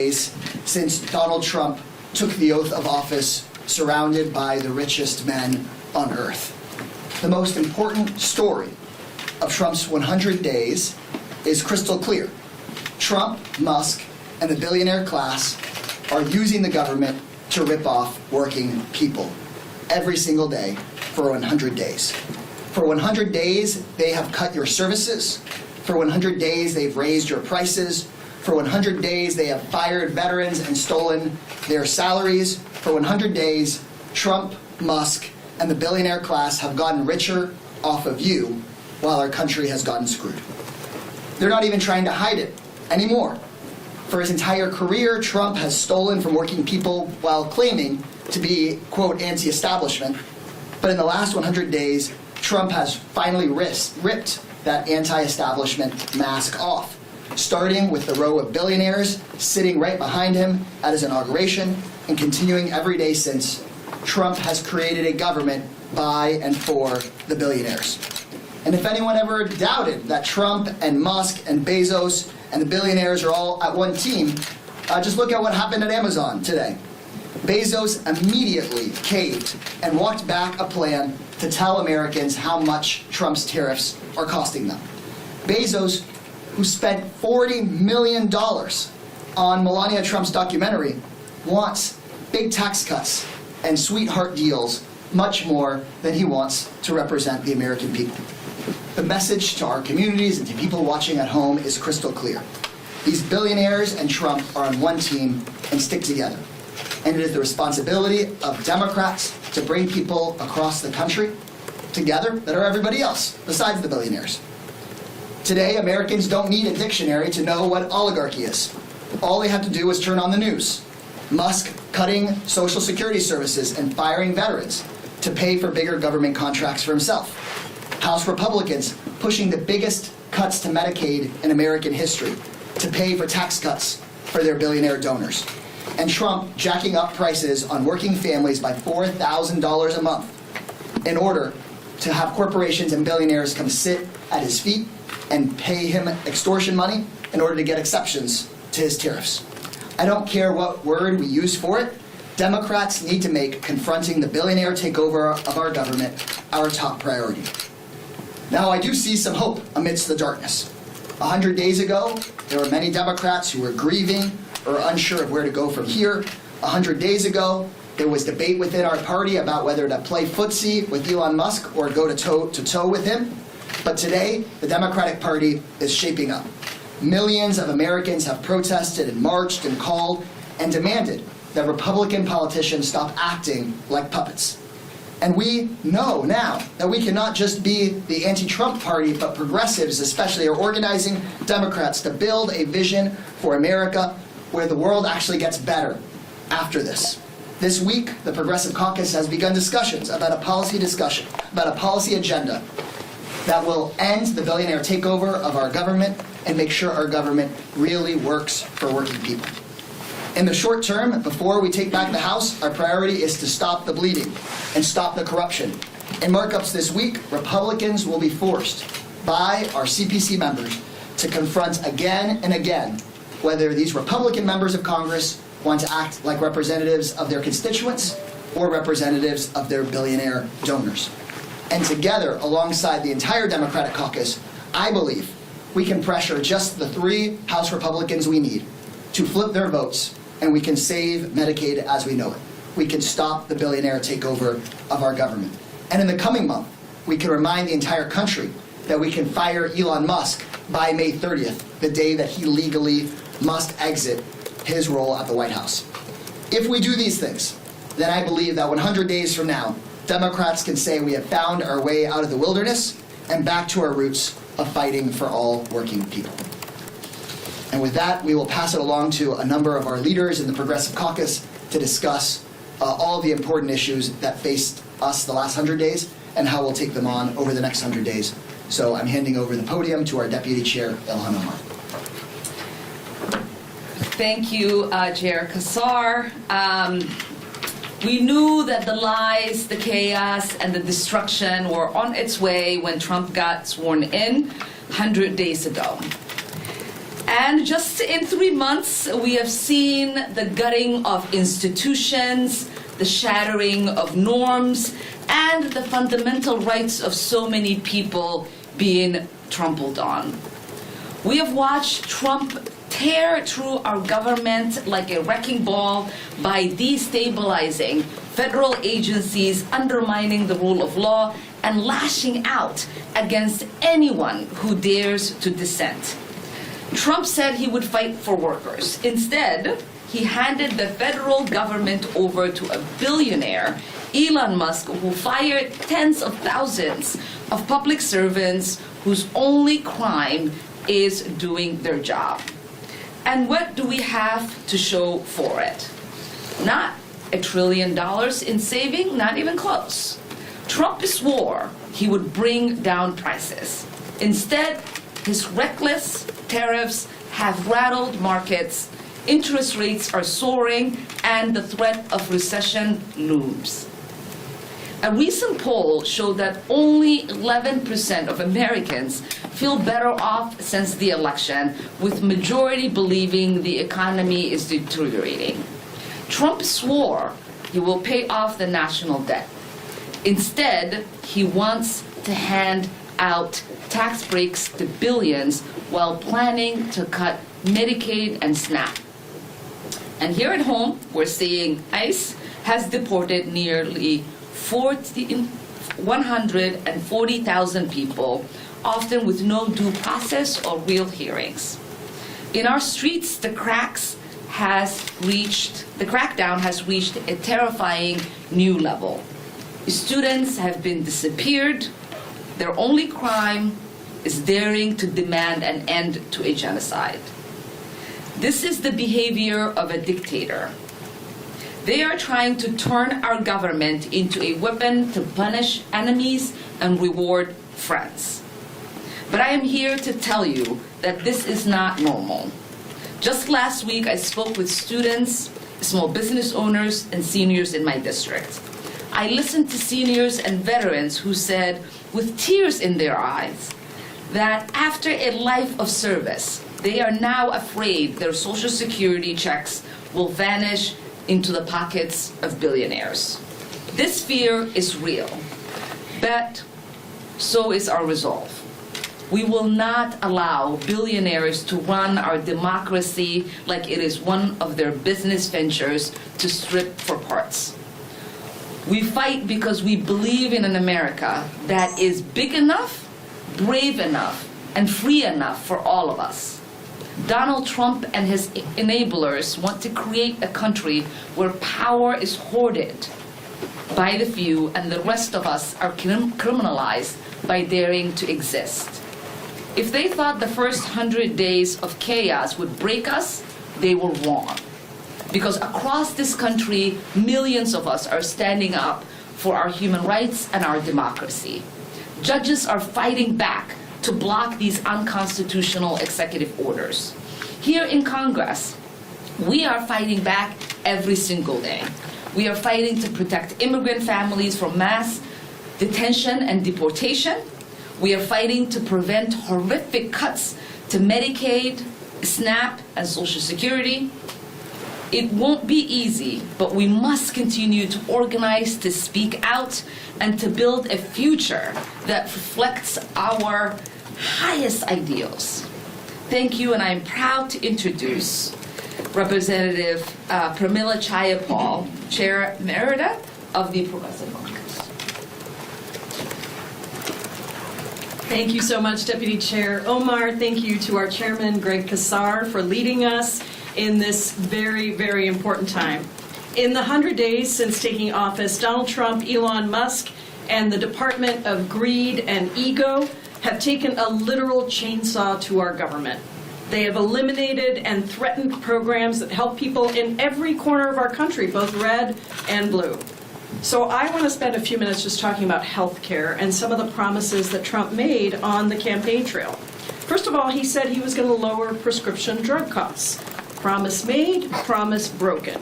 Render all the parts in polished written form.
days since Donald Trump took the oath of office surrounded by the richest men on earth. The most important story of Trump's 100 days is crystal clear. Trump, Musk, and the billionaire class are using the government to rip off working people every single day for 100 days. For 100 days, they have cut your services. For 100 days, they've raised your prices. For 100 days, they have fired veterans and stolen their salaries. For 100 days, Trump, Musk, and the billionaire class have gotten richer off of you while our country has gotten screwed. They're not even trying to hide it anymore. For his entire career, Trump has stolen from working people while claiming to be, quote, anti-establishment. But in the last 100 days, Trump has finally ripped that anti-establishment mask off, starting with the row of billionaires sitting right behind him at his inauguration and continuing every day since. Trump has created a government by and for the billionaires. And if anyone ever doubted that Trump and Musk and Bezos and the billionaires are all at one team, just look at what happened at Amazon today. Bezos immediately caved and walked back a plan to tell Americans how much Trump's tariffs are costing them. Bezos, who spent $40 million on Melania Trump's documentary, wants big tax cuts and sweetheart deals much more than he wants to represent the American people. The message to our communities and to people watching at home is crystal clear. These billionaires and Trump are on one team and stick together. And it is the responsibility of Democrats to bring people across the country together that are everybody else besides the billionaires. Today, Americans don't need a dictionary to know what oligarchy is. All they have to do is turn on the news. Musk cutting Social Security services and firing veterans to pay for bigger government contracts for himself. House Republicans pushing the biggest cuts to Medicaid in American history to pay for tax cuts for their billionaire donors. And Trump jacking up prices on working families by $4,000 a month in order to have corporations and billionaires come sit at his feet and pay him extortion money in order to get exceptions to his tariffs. I don't care what word we use for it. Democrats need to make confronting the billionaire takeover of our government our top priority. Now, I do see some hope amidst the darkness. 100 days ago, there were many Democrats who were grieving or unsure of where to go from here. 100 days ago, there was debate within our party about whether to play footsie with Elon Musk or go toe-to-toe with him. But today, the Democratic Party is shaping up. Millions of Americans have protested and marched and called and demanded that Republican politicians stop acting like puppets. And we know now that we cannot just be the anti-Trump party, but progressives especially are organizing Democrats to build a vision for America where the world actually gets better after this. This week, the Progressive Caucus has begun discussions about a policy agenda that will end the billionaire takeover of our government and make sure our government really works for working people. In the short term, before we take back the House, our priority is to stop the bleeding and stop the corruption. In markups this week, Republicans will be forced by our CPC members to confront again and again whether these Republican members of Congress want to act like representatives of their constituents or representatives of their billionaire donors. And together, alongside the entire Democratic caucus, I believe we can pressure just the 3 House Republicans we need to flip their votes, and we can save Medicaid as we know it. We can stop the billionaire takeover of our government. And in the coming month, we can remind the entire country that we can fire Elon Musk by May 30th, the day that he legally must exit his role at the White House. If we do these things, then I believe that 100 days from now, Democrats can say we have found our way out of the wilderness and back to our roots of fighting for all working people. And with that, we will pass it along to a number of our leaders in the Progressive Caucus to discuss all the important issues that faced us the last 100 days and how we'll take them on over the next 100 days. So I'm handing over the podium to our Deputy Chair, Ilhan Omar. Thank you, Chair Casar. We knew that the lies, the chaos, and the destruction were on its way when Trump got sworn in 100 days ago. And just in 3 months, we have seen the gutting of institutions, the shattering of norms, and the fundamental rights of so many people being trampled on. We have watched Trump tear through our government like a wrecking ball by destabilizing federal agencies, undermining the rule of law, and lashing out against anyone who dares to dissent. Trump said he would fight for workers. Instead, he handed the federal government over to a billionaire, Elon Musk, who fired tens of thousands of public servants whose only crime is doing their job. And what do we have to show for it? Not $1 trillion in saving, not even close. Trump swore he would bring down prices. Instead, his reckless tariffs have rattled markets, interest rates are soaring, and the threat of recession looms. A recent poll showed that only 11% of Americans feel better off since the election, with majority believing the economy is deteriorating. Trump swore he will pay off the national debt. Instead, he wants to hand out tax breaks to billions while planning to cut Medicaid and SNAP. And here at home, we're seeing ICE has deported nearly 140,000 people, often with no due process or real hearings. In our streets, the crackdown has reached a terrifying new level. Students have been disappeared. Their only crime is daring to demand an end to a genocide. This is the behavior of a dictator. They are trying to turn our government into a weapon to punish enemies and reward friends. But I am here to tell you that this is not normal. Just last week, I spoke with students, small business owners, and seniors in my district. I listened to seniors and veterans who said, with tears in their eyes, that after a life of service, they are now afraid their Social Security checks will vanish into the pockets of billionaires. This fear is real, but so is our resolve. We will not allow billionaires to run our democracy like it is one of their business ventures to strip for parts. We fight because we believe in an America that is big enough, brave enough, and free enough for all of us. Donald Trump and his enablers want to create a country where power is hoarded by the few and the rest of us are criminalized by daring to exist. If they thought the first 100 days of chaos would break us, they were wrong. Because across this country, millions of us are standing up for our human rights and our democracy. Judges are fighting back to block these unconstitutional executive orders. Here in Congress, we are fighting back every single day. We are fighting to protect immigrant families from mass detention and deportation. We are fighting to prevent horrific cuts to Medicaid, SNAP, and Social Security. It won't be easy, but we must continue to organize, to speak out, and to build a future that reflects our highest ideals. Thank you, and I'm proud to introduce Representative Pramila Chayapal, Chair Emerita of the Progressive Caucus. Thank you so much, Deputy Chair Omar. Thank you to our Chairman, Greg Casar, for leading us in this very, very important time. In the 100 days since taking office, Donald Trump, Elon Musk, and the Department of Greed and Ego have taken a literal chainsaw to our government. They have eliminated and threatened programs that help people in every corner of our country, both red and blue. So I want to spend a few minutes just talking about health care and some of the promises that Trump made on the campaign trail. First of all, he said he was going to lower prescription drug costs. Promise made, promise broken.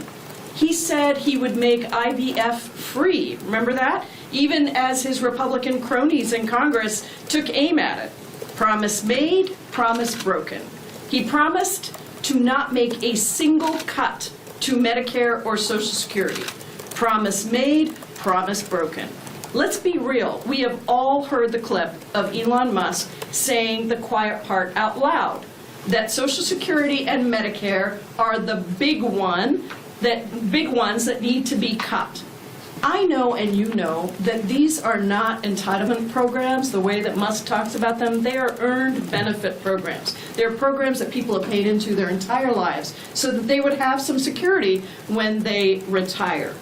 He said he would make IVF free. Remember that? Even as his Republican cronies in Congress took aim at it. Promise made, promise broken. He promised to not make a single cut to Medicare or Social Security. Promise made, promise broken. Let's be real. We have all heard the clip of Elon Musk saying the quiet part out loud, that Social Security and Medicare are the big ones that need to be cut. I know and you know that these are not entitlement programs the way that Musk talks about them. They are earned benefit programs. They're programs that people have paid into their entire lives so that they would have some security when they retire.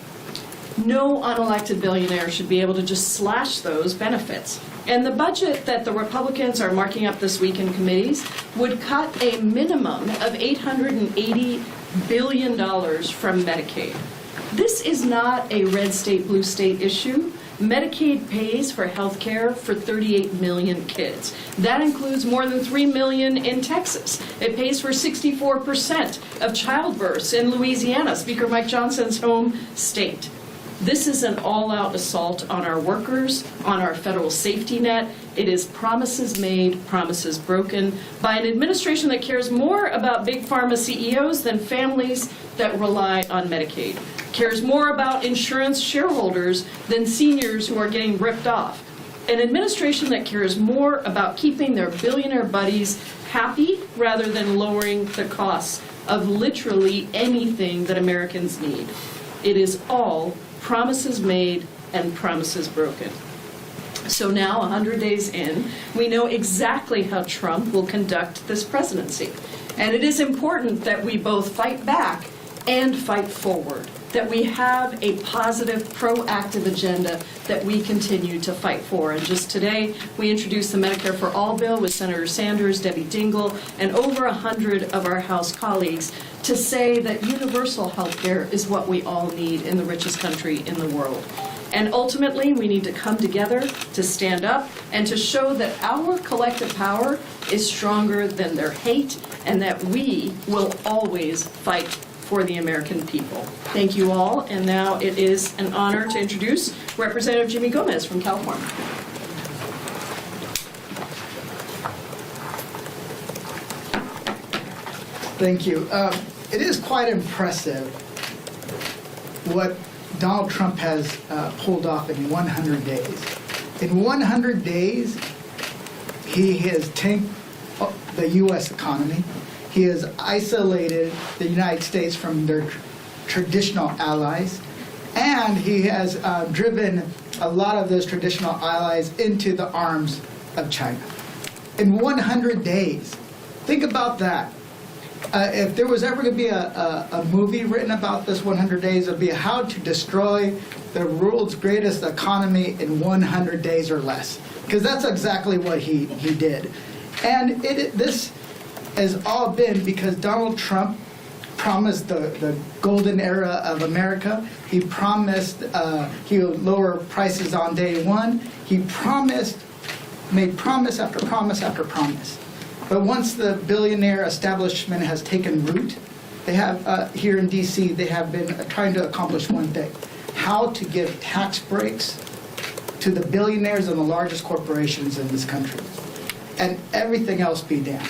No unelected billionaire should be able to just slash those benefits. And the budget that the Republicans are marking up this week in committees would cut a minimum of $880 billion from Medicaid. This is not a red state, blue state issue. Medicaid pays for health care for 38 million kids. That includes more than 3 million in Texas. It pays for 64% of childbirths in Louisiana, Speaker Mike Johnson's home state. This is an all-out assault on our workers, on our federal safety net. It is promises made, promises broken by an administration that cares more about big pharma CEOs than families that rely on Medicaid, cares more about insurance shareholders than seniors who are getting ripped off. An administration that cares more about keeping their billionaire buddies happy rather than lowering the costs of literally anything that Americans need. It is all promises made and promises broken. So now, 100 days in, we know exactly how Trump will conduct this presidency. And it is important that we both fight back and fight forward, that we have a positive, proactive agenda that we continue to fight for. And just today, we introduced the Medicare for All bill with Senator Sanders, Debbie Dingell, and over 100 of our House colleagues to say that universal health care is what we all need in the richest country in the world. And ultimately, we need to come together to stand up and to show that our collective power is stronger than their hate and that we will always fight for the American people. Thank you all, and now it is an honor to introduce Representative Jimmy Gomez from California. Thank you. It is quite impressive what Donald Trump has pulled off in 100 days. In 100 days, he has tanked the U.S. economy. He has isolated the United States from their traditional allies, and he has driven a lot of those traditional allies into the arms of China. In 100 days, think about that. If there was ever going to be a movie written about this 100 days, it would be how to destroy the world's greatest economy in 100 days or less, because that's exactly what he did. And this has all been because Donald Trump promised the golden era of America. He promised he would lower prices on day one. He made promise after promise after promise. But once the billionaire establishment has taken root, they have, here in D.C., they have been trying to accomplish one thing: how to give tax breaks to the billionaires and the largest corporations in this country, and everything else be damned.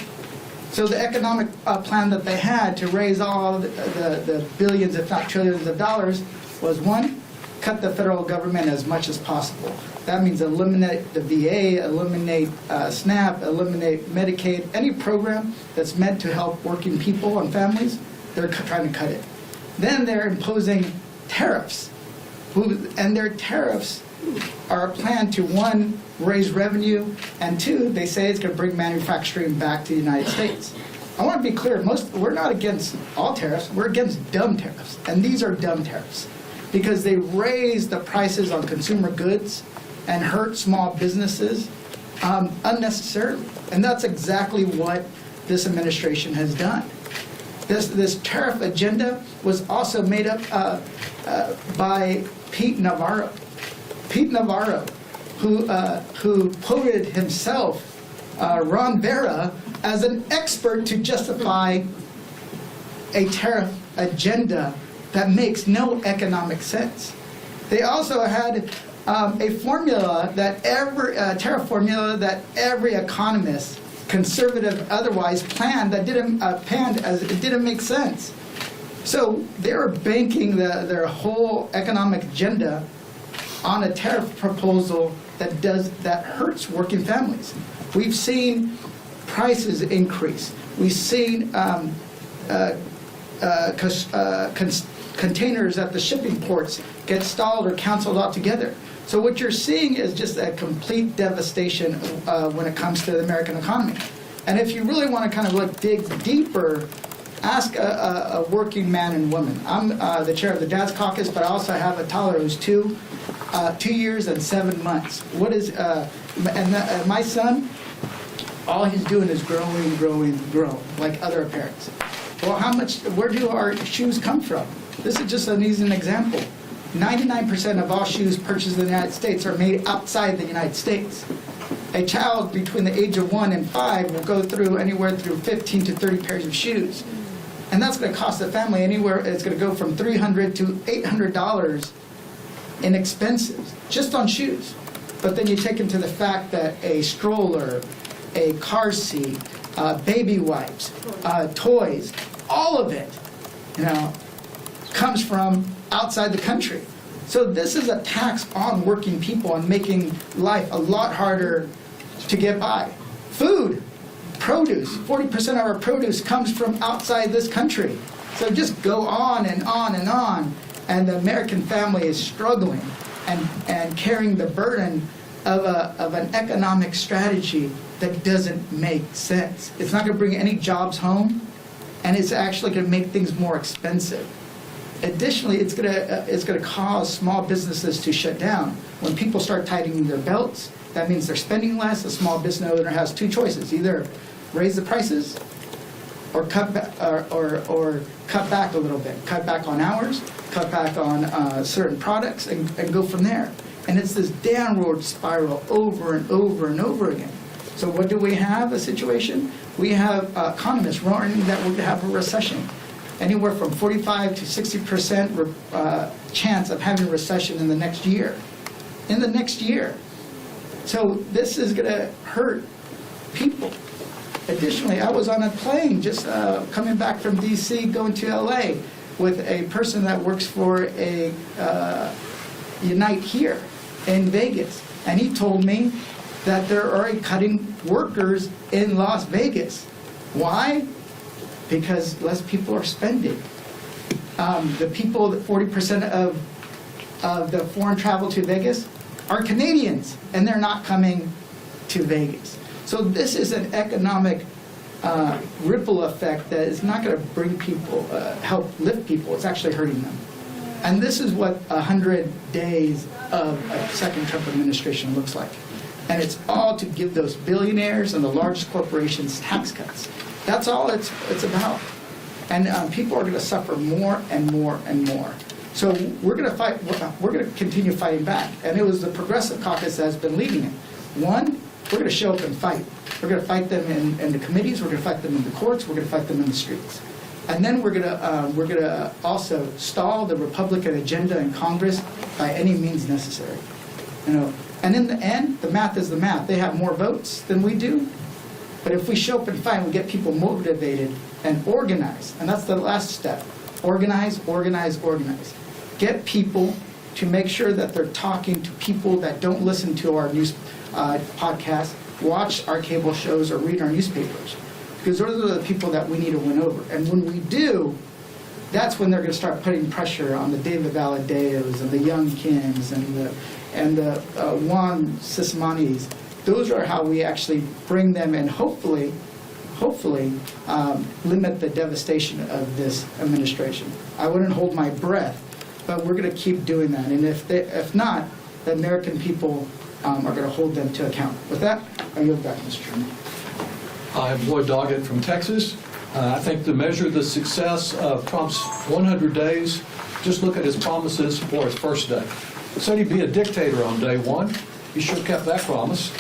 So the economic plan that they had to raise all the billions, if not trillions of dollars, was one, cut the federal government as much as possible. That means eliminate the VA, eliminate SNAP, eliminate Medicaid, any program that's meant to help working people and families, they're trying to cut it. Then they're imposing tariffs, and their tariffs are a plan to, one, raise revenue, and two, they say it's going to bring manufacturing back to the United States. I want to be clear, we're not against all tariffs, we're against dumb tariffs, and these are dumb tariffs because they raise the prices on consumer goods and hurt small businesses unnecessarily. And that's exactly what this administration has done. This tariff agenda was also made up by Pete Navarro. Pete Navarro, who quoted himself, Ron Vera, as an expert to justify a tariff agenda that makes no economic sense. They also had a formula that tariff formula that every economist conservative otherwise plan that didn't panned as it didn't make sense. So they're banking their whole economic agenda on a tariff proposal that hurts working families. We've seen prices increase. We've seen containers at the shipping ports get stalled or canceled altogether. So what you're seeing is just a complete devastation when it comes to the American economy. And if you really want to kind of dig deeper, ask a working man and woman. I'm the chair of the Dad's Caucus, but I also have a toddler who's 2 years and 7 months. My son, all he's doing is growing, like other parents. Well, where do our shoes come from? This is just an easy example. 99% of all shoes purchased in the United States are made outside the United States. A child between the age of 1 and 5 will go through anywhere through 15 to 30 pairs of shoes. And that's going to cost the family anywhere, it's going to go from $300 to $800 in expenses, just on shoes. But then you take into the fact that a stroller, a car seat, baby wipes, toys, all of it, comes from outside the country. So this is a tax on working people and making life a lot harder to get by. Food, produce, 40% of our produce comes from outside this country. So just go on and on and on. And the American family is struggling and carrying the burden of an economic strategy that doesn't make sense. It's not going to bring any jobs home, and it's actually going to make things more expensive. Additionally, it's going to cause small businesses to shut down. When people start tightening their belts, that means they're spending less. A small business owner has 2 choices: either raise the prices or cut back, or cut back a little bit, cut back on hours, cut back on certain products, and go from there. And it's this downward spiral over and over and over again. So what do we have? A situation? We have economists warning that we're going to have a recession. Anywhere from 45 to 60% chance of having a recession in the next year. In the next year. So this is going to hurt people. Additionally, I was on a plane just coming back from D.C. going to L.A. with a person that works for a Unite here in Vegas. And he told me that they're already cutting workers in Las Vegas. Why? Because less people are spending. The people, 40% of the foreign travel to Vegas are Canadians, and they're not coming to Vegas. So this is an economic ripple effect that is not going to bring people, help lift people. It's actually hurting them. And this is what 100 days of a second Trump administration looks like. And it's all to give those billionaires and the largest corporations tax cuts. That's all it's about. And people are going to suffer more and more and more. So we're going to fight. We're going to continue fighting back. And it was the Progressive Caucus that has been leading it. One, we're going to show up and fight. We're going to fight them in the committees. We're going to fight them in the courts. We're going to fight them in the streets. And then we're going to also stall the Republican agenda in Congress by any means necessary. And in the end, the math is the math. They have more votes than we do. But if we show up and fight, we get people motivated and organize. And that's the last step. Organize, organize, organize. Get people to make sure that they're talking to people that don't listen to our news podcasts, watch our cable shows, or read our newspapers. Because those are the people that we need to win over. And when we do, that's when they're going to start putting pressure on the David Valladeos and the Young Kims and the Juan Sismanis. Those are how we actually bring them and hopefully limit the devastation of this administration. I wouldn't hold my breath, but we're going to keep doing that. And if not, the American people are going to hold them to account. With that, I yield back, Mr. Chairman. I'm Lloyd Doggett from Texas. I think to measure the success of Trump's 100 days, just look at his promises for his first day. He said he'd be a dictator on day one. He sure kept that promise.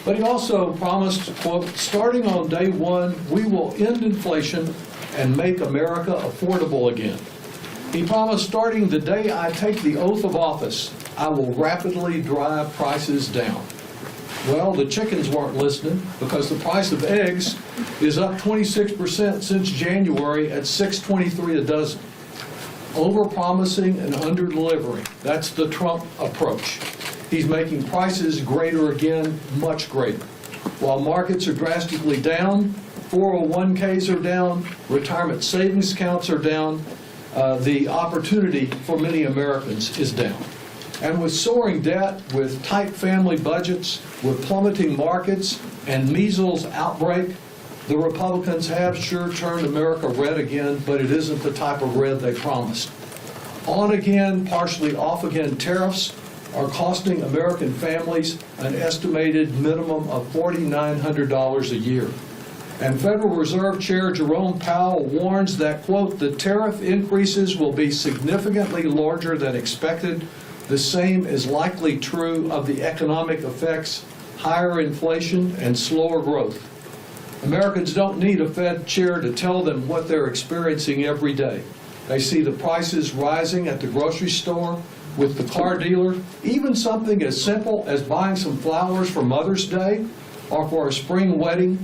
But he also promised, quote, starting on day one, we will end inflation and make America affordable again. He promised, starting the day I take the oath of office, I will rapidly drive prices down. Well, the chickens weren't listening because the price of eggs is up 26% since January at $6.23 a dozen. Over-promising and under-delivering. That's the Trump approach. He's making prices greater again, much greater. While markets are drastically down, 401ks are down, retirement savings accounts are down, the opportunity for many Americans is down. And with soaring debt, with tight family budgets, with plummeting markets, and measles outbreak, the Republicans have sure turned America red again, but it isn't the type of red they promised. On again, partially off again tariffs are costing American families an estimated minimum of $4,900 a year. And Federal Reserve Chair Jerome Powell warns that, quote, the tariff increases will be significantly larger than expected. The same is likely true of the economic effects, higher inflation and slower growth. Americans don't need a Fed chair to tell them what they're experiencing every day. They see the prices rising at the grocery store, with the car dealer, even something as simple as buying some flowers for Mother's Day or for a spring wedding.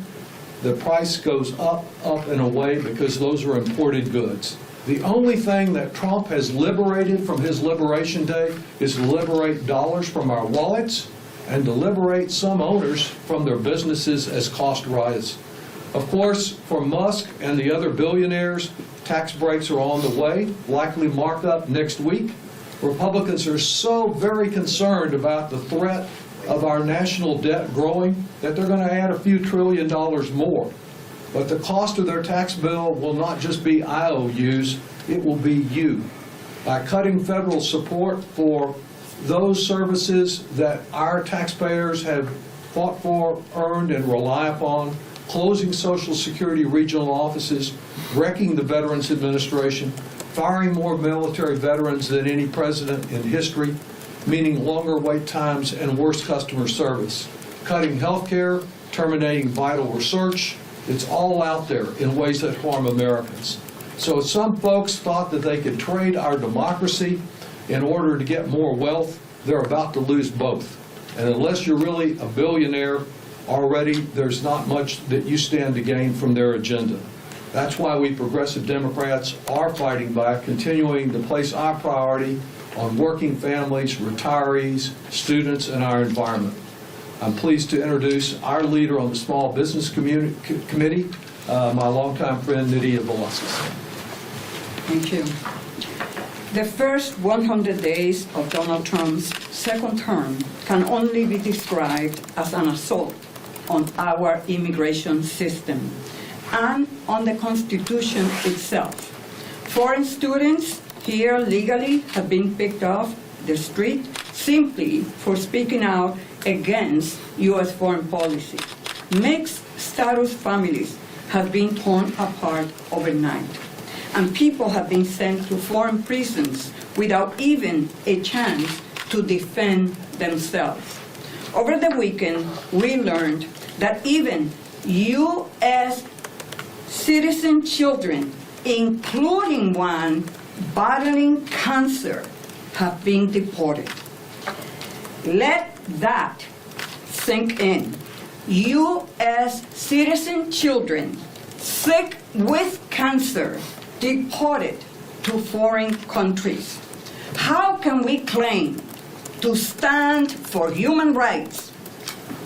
The price goes up, and away because those are imported goods. The only thing that Trump has liberated from his Liberation Day is to liberate dollars from our wallets and to liberate some owners from their businesses as costs rise. Of course, for Musk and the other billionaires, tax breaks are on the way, likely marked up next week. Republicans are so very concerned about the threat of our national debt growing that they're going to add a few $1 trillion more. But the cost of their tax bill will not just be IOUs, it will be you. By cutting federal support for those services that our taxpayers have fought for, earned, and rely upon, closing Social Security regional offices, wrecking the Veterans Administration, firing more military veterans than any president in history, meaning longer wait times and worse customer service, cutting health care, terminating vital research. It's all out there in ways that harm Americans. So some folks thought that they could trade our democracy in order to get more wealth. They're about to lose both. And unless you're really a billionaire already, there's not much that you stand to gain from their agenda. That's why we progressive Democrats are fighting back, continuing to place our priority on working families, retirees, students, and our environment. I'm pleased to introduce our leader on the Small Business Committee, my longtime friend, Nydia Velasquez. Thank you. The first 100 days of Donald Trump's second term can only be described as an assault on our immigration system and on the Constitution itself. Foreign students here legally have been picked off the street simply for speaking out against U.S. foreign policy. Mixed status families have been torn apart overnight, and people have been sent to foreign prisons without even a chance to defend themselves. Over the weekend, we learned that even U.S. citizen children, including one battling cancer, have been deported. Let that sink in. U.S. citizen children sick with cancer deported to foreign countries. How can we claim to stand for human rights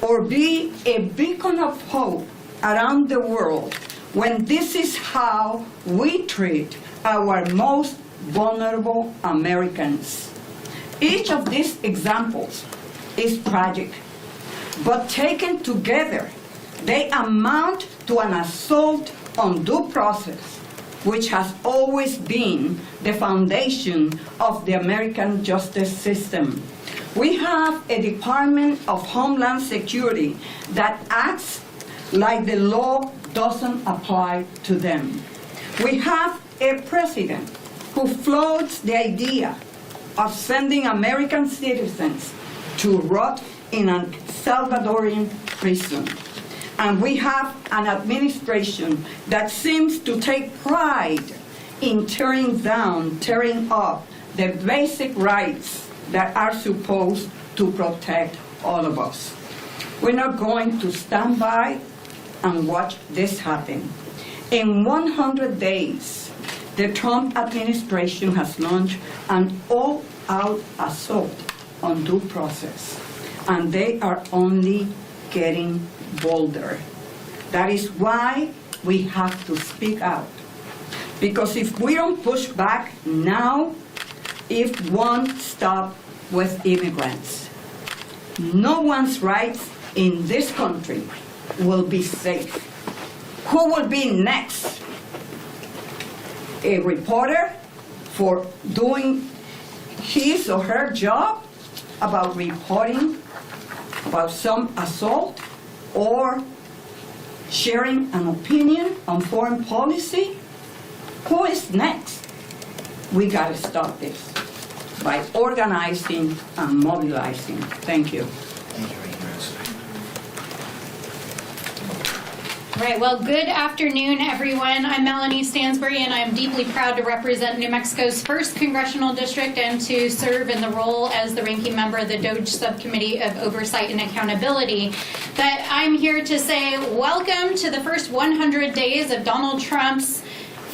or be a beacon of hope around the world when this is how we treat our most vulnerable Americans? Each of these examples is tragic, but taken together, they amount to an assault on due process, which has always been the foundation of the American justice system. We have a Department of Homeland Security that acts like the law doesn't apply to them. We have a president who floats the idea of sending American citizens to rot in a Salvadorian prison. And we have an administration that seems to take pride in tearing up the basic rights that are supposed to protect all of us. We're not going to stand by and watch this happen. In 100 days, the Trump administration has launched an all-out assault on due process, and they are only getting bolder. That is why we have to speak out. Because if we don't push back now, it won't stop with immigrants. No one's rights in this country will be safe. Who will be next? A reporter for doing his or her job about reporting about some assault or sharing an opinion on foreign policy? Who is next? We got to stop this by organizing and mobilizing. Thank you. Thank you, Right, well, good afternoon, everyone. I'm Melanie Stansbury, and I'm deeply proud to represent New Mexico's 1st Congressional District and to serve in the role as the ranking member of the DOJ Subcommittee of Oversight and Accountability. But I'm here to say welcome to the first 100 days of Donald Trump's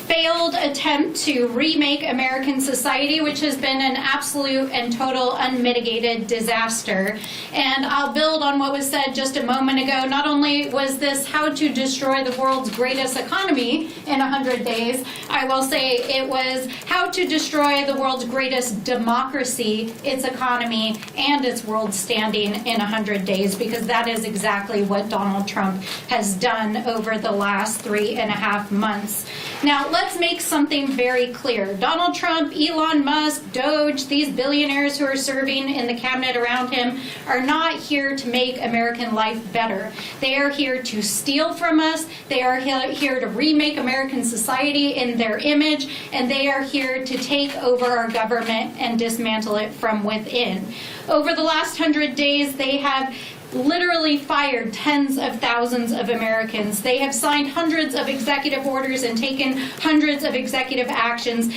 failed attempt to remake American society, which has been an absolute and total unmitigated disaster. And I'll build on what was said just a moment ago. Not only was this how to destroy the world's greatest economy in 100 days, I will say it was how to destroy the world's greatest democracy, its economy, and its world standing in 100 days, because that is exactly what Donald Trump has done over the last 3.5 months. Now, let's make something very clear. Donald Trump, Elon Musk, DOJ, these billionaires who are serving in the cabinet around him are not here to make American life better. They are here to steal from us. They are here to remake American society in their image, and they are here to take over our government and dismantle it from within. Over the last 100 days, they have literally fired tens of thousands of Americans. They have signed hundreds of executive orders and taken hundreds of executive actions,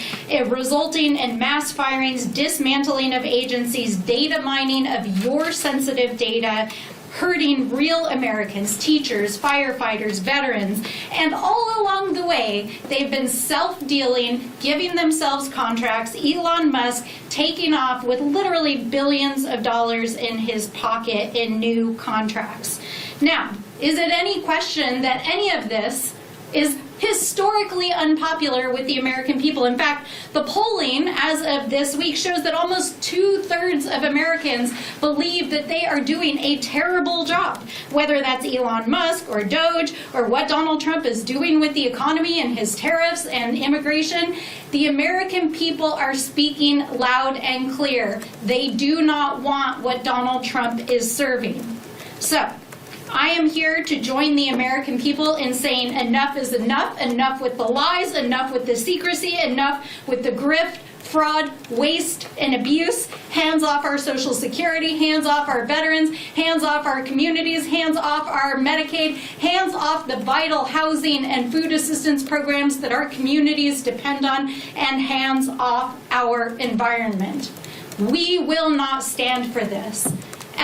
resulting in mass firings, dismantling of agencies, data mining of your sensitive data, hurting real Americans, teachers, firefighters, veterans, and all along the way, they've been self-dealing, giving themselves contracts, Elon Musk taking off with literally billions of dollars in his pocket in new contracts. Now, is it any question that any of this is historically unpopular with the American people? In fact, the polling as of this week shows that almost 2/3 of Americans believe that they are doing a terrible job, whether that's Elon Musk or DOJ or what Donald Trump is doing with the economy and his tariffs and immigration. The American people are speaking loud and clear. They do not want what Donald Trump is serving. So, I am here to join the American people in saying enough is enough with the lies, enough with the secrecy, enough with the grift, fraud, waste, and abuse. Hands off our Social Security, hands off our veterans, hands off our communities, hands off our Medicaid, hands off the vital housing and food assistance programs that our communities depend on, and hands off our environment. We will not stand for this.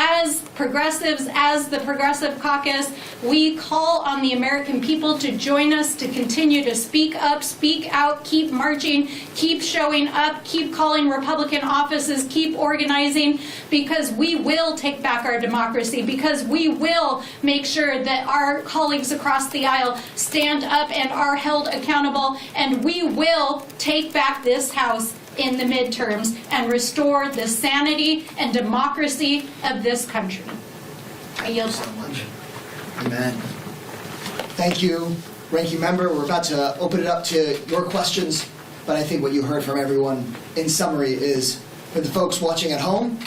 As progressives, as the Progressive Caucus, we call on the American people to join us to continue to speak up, speak out, keep marching, keep showing up, keep calling Republican offices, keep organizing, because we will take back our democracy, because we will make sure that our colleagues across the aisle stand up and are held accountable, and we will take back this House in the midterms and restore the sanity and democracy of this country. I yield. so much. Amen. Thank you, Ranking Member. We're about to open it up to your questions, but I think what you heard from everyone in summary is, for the folks watching at home,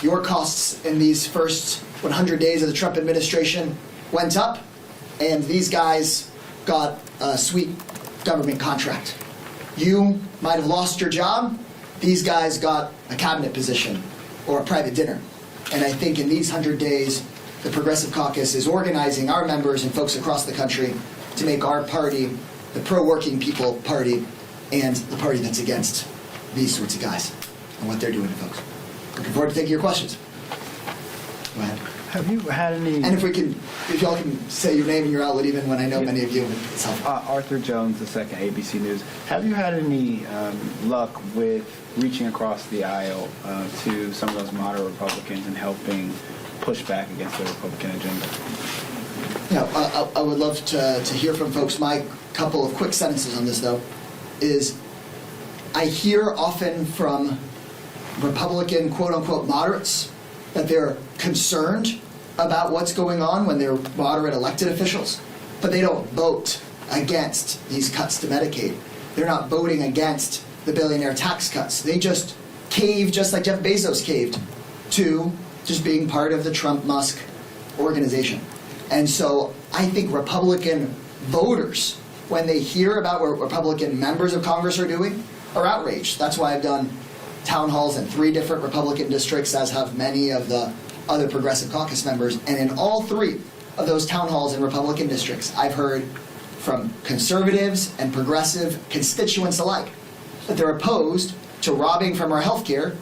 your costs in these first 100 days of the Trump administration went up, and these guys got a sweet government contract. You might have lost your job. These guys got a cabinet position or a private dinner. And I think in these 100 days, the Progressive Caucus is organizing our members and folks across the country to make our party the pro-working people party and the party that's against these sorts of guys and what they're doing to folks. Looking forward to taking your questions. Go ahead. Have you had any? And if y'all can say your name and your outlet, even when I know many of you, it's helpful. Arthur Jones, the second ABC News. Have you had any luck with reaching across the aisle to some of those moderate Republicans and helping push back against the Republican agenda? Yeah, I would love to hear from folks. My couple of quick sentences on this, though, is I hear often from Republican quote-unquote moderates that they're concerned about what's going on when they're moderate elected officials, but they don't vote against these cuts to Medicaid. They're not voting against the billionaire tax cuts. They just cave, just like Jeff Bezos caved, to just being part of the Trump-Musk organization. And so I think Republican voters, when they hear about what Republican members of Congress are doing, are outraged. That's why I've done town halls in 3 different Republican districts, as have many of the other Progressive Caucus members. And in all 3 of those town halls in Republican districts, I've heard from conservatives and progressive constituents alike that they're opposed to robbing from our health care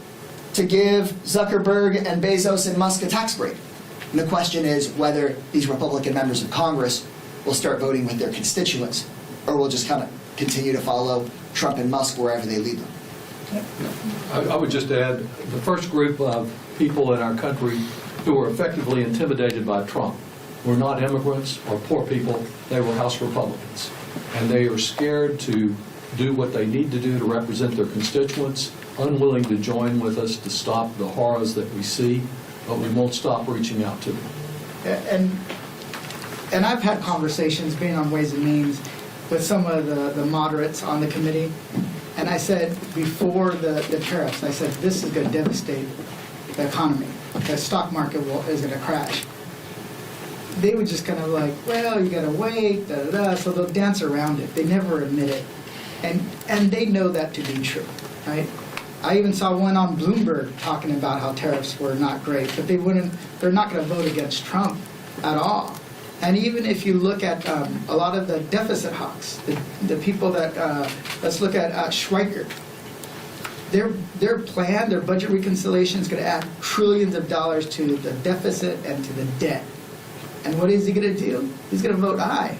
to give Zuckerberg and Bezos and Musk a tax break. And the question is whether these Republican members of Congress will start voting with their constituents, or will just kind of continue to follow Trump and Musk wherever they lead them. I would just add, the first group of people in our country who were effectively intimidated by Trump were not immigrants or poor people, they were House Republicans. And they are scared to do what they need to do to represent their constituents, unwilling to join with us to stop the horrors that we see, but we won't stop reaching out to them. And I've had conversations being on Ways and Means with some of the moderates on the committee, and I said before the tariffs, I said this is going to devastate the economy. The stock market is going to crash. They were just kind of like, well, you got to wait, da, da, da. So they'll dance around it. They never admit it, and they know that to be true, right? I even saw one on Bloomberg talking about how tariffs were not great, but they're not going to vote against Trump at all. And even if you look at a lot of the deficit hawks, the people that, let's look at Schweiker. Their plan, their budget reconciliation is going to add trillions of dollars to the deficit and to the debt. And what is he going to do? He's going to vote aye.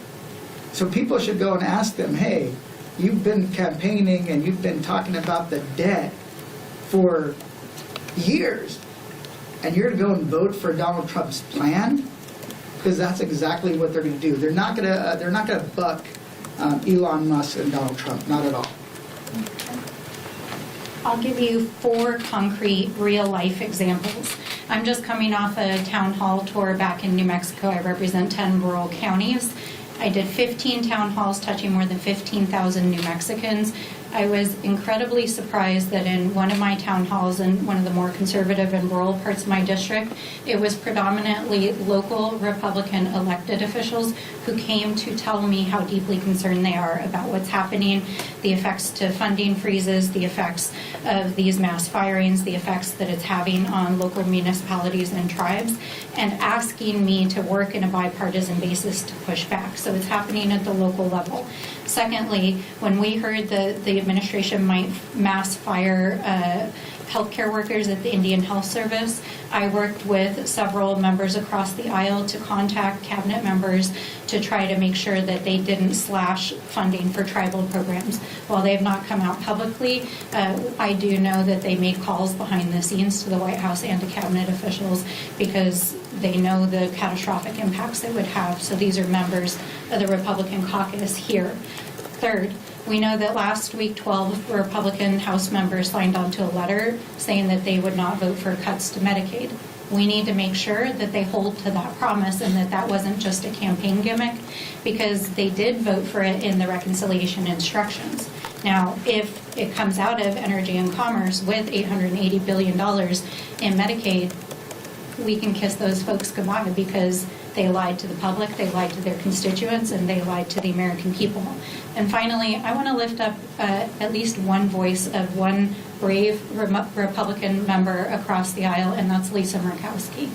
So people should go and ask them, hey, you've been campaigning and you've been talking about the debt for years, and you're going to go and vote for Donald Trump's plan? Because that's exactly what they're going to do. They're not going to buck Elon Musk and Donald Trump, not at all. I'll give you 4 concrete, real-life examples. I'm just coming off a town hall tour back in New Mexico. I represent 10 rural counties. I did 15 town halls touching more than 15,000 New Mexicans. I was incredibly surprised that in one of my town halls in one of the more conservative and rural parts of my district, it was predominantly local Republican elected officials who came to tell me how deeply concerned they are about what's happening, the effects to funding freezes, the effects of these mass firings, the effects that it's having on local municipalities and tribes, and asking me to work in a bipartisan basis to push back. So it's happening at the local level. Secondly, when we heard the administration might mass fire healthcare workers at the Indian Health Service, I worked with several members across the aisle to contact cabinet members to try to make sure that they didn't slash funding for tribal programs. While they have not come out publicly, I do know that they made calls behind the scenes to the White House and to cabinet officials because they know the catastrophic impacts it would have. So these are members of the Republican caucus here. Third, we know that last week 12 Republican House members signed onto a letter saying that they would not vote for cuts to Medicaid. We need to make sure that they hold to that promise and that that wasn't just a campaign gimmick, because they did vote for it in the reconciliation instructions. Now, if it comes out of Energy and Commerce with $880 billion in Medicaid, we can kiss those folks goodbye because they lied to the public, they lied to their constituents, and they lied to the American people. And finally, I want to lift up at least one voice of one brave Republican member across the aisle, and that's Lisa Murkowski.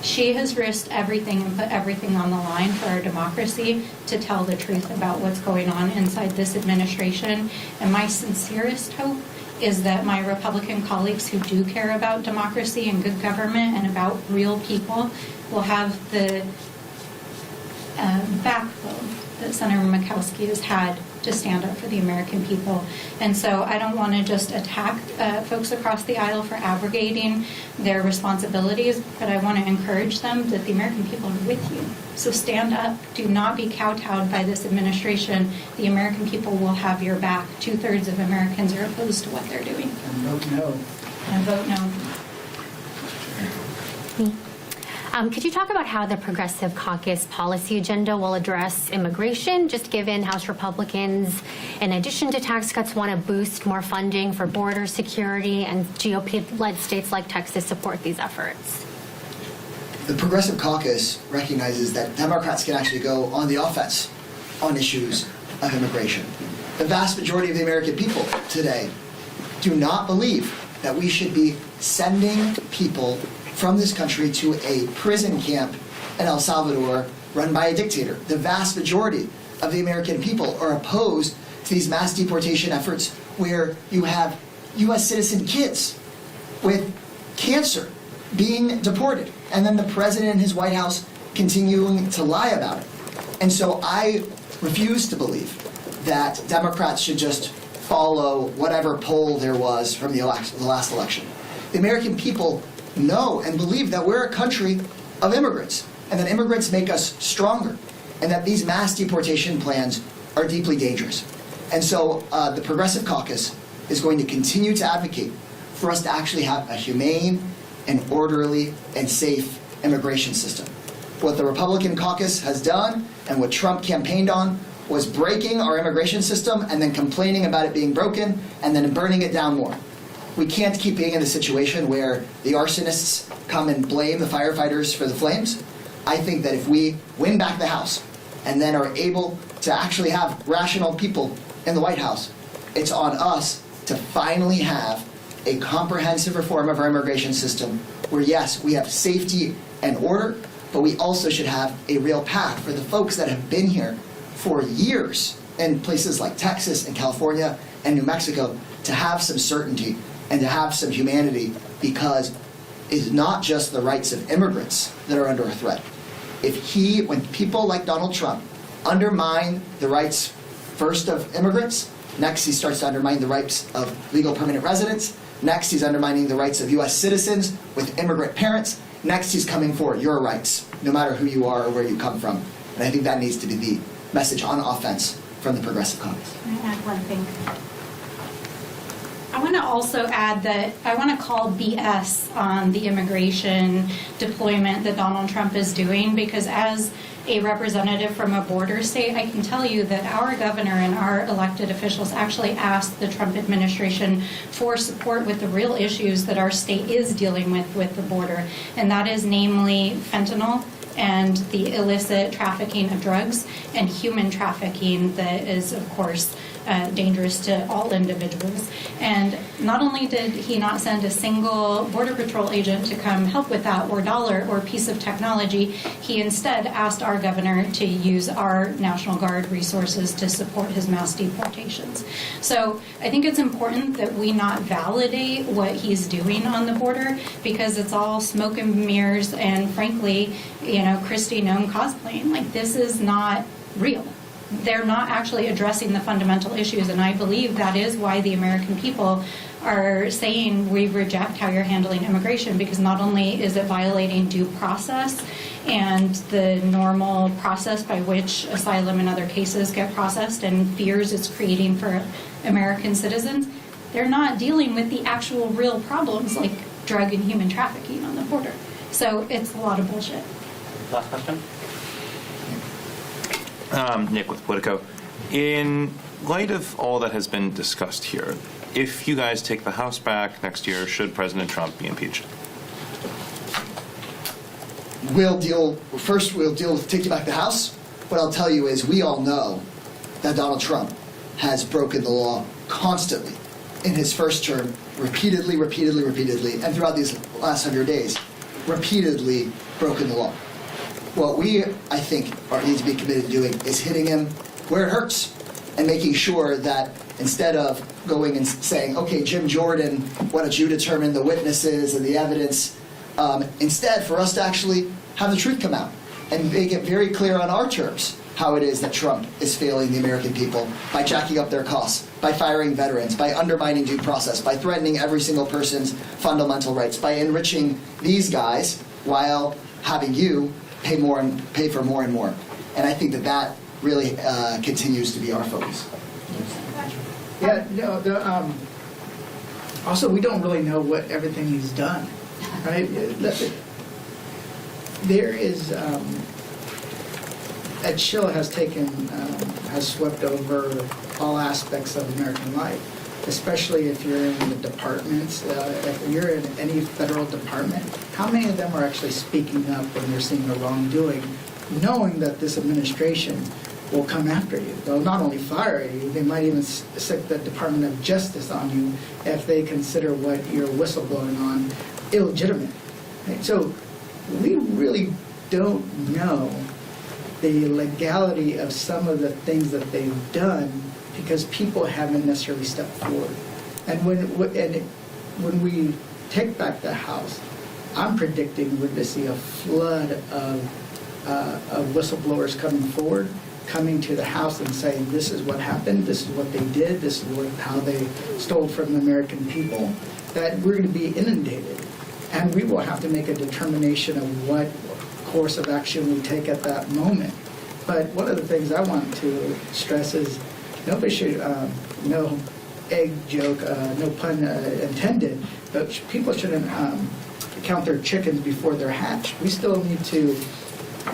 She has risked everything and put everything on the line for our democracy to tell the truth about what's going on inside this administration. And my sincerest hope is that my Republican colleagues who do care about democracy and good government and about real people will have the backbone that Senator Murkowski has had to stand up for the American people. And so I don't want to just attack folks across the aisle for abrogating their responsibilities, but I want to encourage them that the American people are with you. So stand up. Do not be kowtowed by this administration. The American people will have your back. 2/3 of Americans are opposed to what they're doing. And vote no. And vote no. Could you talk about how the Progressive Caucus policy agenda will address immigration, just given House Republicans, in addition to tax cuts, want to boost more funding for border security, and GOP-led states like Texas support these efforts? The Progressive Caucus recognizes that Democrats can actually go on the offense on issues of immigration. The vast majority of the American people today do not believe that we should be sending people from this country to a prison camp in El Salvador run by a dictator. The vast majority of the American people are opposed to these mass deportation efforts where you have U.S. citizen kids with cancer being deported, and then the president and his White House continuing to lie about it. And so I refuse to believe that Democrats should just follow whatever poll there was from the last election. The American people know and believe that we're a country of immigrants, and that immigrants make us stronger, and that these mass deportation plans are deeply dangerous. And so the Progressive Caucus is going to continue to advocate for us to actually have a humane and orderly and safe immigration system. What the Republican caucus has done and what Trump campaigned on was breaking our immigration system and then complaining about it being broken and then burning it down more. We can't keep being in a situation where the arsonists come and blame the firefighters for the flames. I think that if we win back the House and then are able to actually have rational people in the White House, it's on us to finally have a comprehensive reform of our immigration system where, yes, we have safety and order, but we also should have a real path for the folks that have been here for years in places like Texas and California and New Mexico to have some certainty and to have some humanity, because it's not just the rights of immigrants that are under a threat. When people like Donald Trump undermine the rights first of immigrants, next he starts to undermine the rights of legal permanent residents, next he's undermining the rights of U.S. citizens with immigrant parents, next he's coming for your rights, no matter who you are or where you come from. And I think that needs to be the message on offense from the Progressive Caucus. Can I add one thing? I want to also add that I want to call BS on the immigration deployment that Donald Trump is doing, because as a representative from a border state, I can tell you that our governor and our elected officials actually asked the Trump administration for support with the real issues that our state is dealing with the border, and that is namely fentanyl and the illicit trafficking of drugs and human trafficking that is, of course, dangerous to all individuals. And not only did he not send a single Border Patrol agent to come help with that, or dollar or piece of technology, he instead asked our governor to use our National Guard resources to support his mass deportations. So I think it's important that we not validate what he's doing on the border, because it's all smoke and mirrors and, frankly, Kristi Noem cosplaying. Like, this is not real. They're not actually addressing the fundamental issues, and I believe that is why the American people are saying we reject how you're handling immigration, because not only is it violating due process and the normal process by which asylum and other cases get processed and fears it's creating for American citizens, they're not dealing with the actual real problems like drug and human trafficking on the border. So it's a lot of bullshit. Last question. Nick with Politico. In light of all that has been discussed here, if you guys take the House back next year, should President Trump be impeached? We'll deal with taking back the House. What I'll tell you is we all know that Donald Trump has broken the law constantly in his first term, repeatedly, and throughout these last 100 days, repeatedly broken the law. What we, I think, need to be committed to doing is hitting him where it hurts. and making sure that instead of going and saying, okay, Jim Jordan, why don't you determine the witnesses and the evidence, instead for us to actually have the truth come out and make it very clear on our terms how it is that Trump is failing the American people by jacking up their costs, by firing veterans, by undermining due process, by threatening every single person's fundamental rights, by enriching these guys while having you pay for more and more. And I think that really continues to be our focus. Yeah, no, also, we don't really know what everything he's done, right? There is, a chill has swept over all aspects of American life, especially if you're in the departments. If you're in any federal department, how many of them are actually speaking up when they're seeing a wrongdoing, knowing that this administration will come after you? They'll not only fire you, they might even stick the Department of Justice on you if they consider what you're whistleblowing on illegitimate. Right? So we really don't know the legality of some of the things that they've done because people haven't necessarily stepped forward. And when we take back the House, I'm predicting we're going to see a flood of whistleblowers coming forward, coming to the House and saying, this is what happened, this is what they did, this is how they stole from the American people, that we're going to be inundated. And we will have to make a determination of what course of action we take at that moment. But one of the things I want to stress is nobody should, no egg joke, no pun intended, but people shouldn't count their chickens before they're hatched. We still need to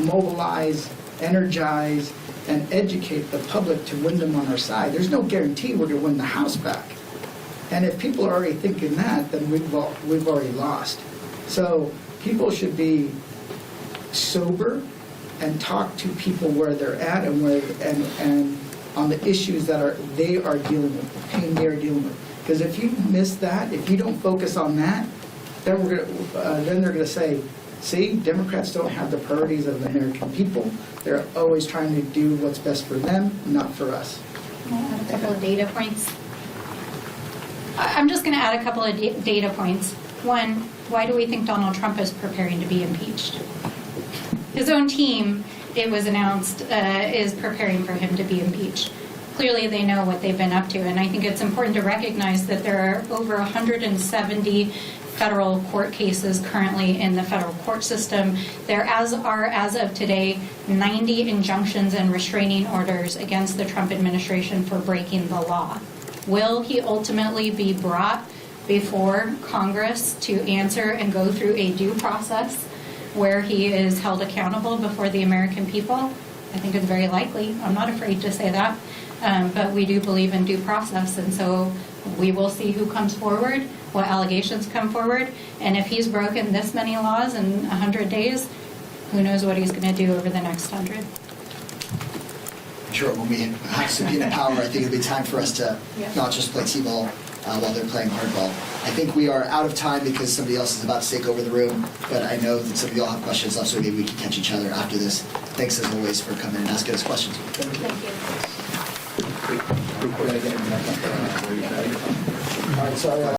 mobilize, energize, and educate the public to win them on our side. There's no guarantee we're going to win the House back. And if people are already thinking that, then we've already lost. So people should be sober and talk to people where they're at and on the issues that they are dealing with, the pain they are dealing with. Because if you miss that, if you don't focus on that, then they're going to say, see, Democrats don't have the priorities of the American people. They're always trying to do what's best for them, not for us. Can I add a couple of data points? I'm just going to add a couple of data points. One, why do we think Donald Trump is preparing to be impeached? His own team, it was announced, is preparing for him to be impeached. Clearly, they know what they've been up to, and I think it's important to recognize that there are over 170 federal court cases currently in the federal court system. There are, as of today, 90 injunctions and restraining orders against the Trump administration for breaking the law. Will he ultimately be brought before Congress to answer and go through a due process where he is held accountable before the American people? I think it's very likely. I'm not afraid to say that. But we do believe in due process, and so we will see who comes forward, what allegations come forward, and if he's broken this many laws in 100 days, who knows what he's going to do over the next 100. Sure, when we have subpoena power, I think it'll be time for us to not just play t-ball while they're playing hardball. I think we are out of time because somebody else is about to take over the room, but I know that some of you all have questions left, so maybe we can catch each other after this. Thanks as always for coming and asking us questions. Thank you. All right, sorry.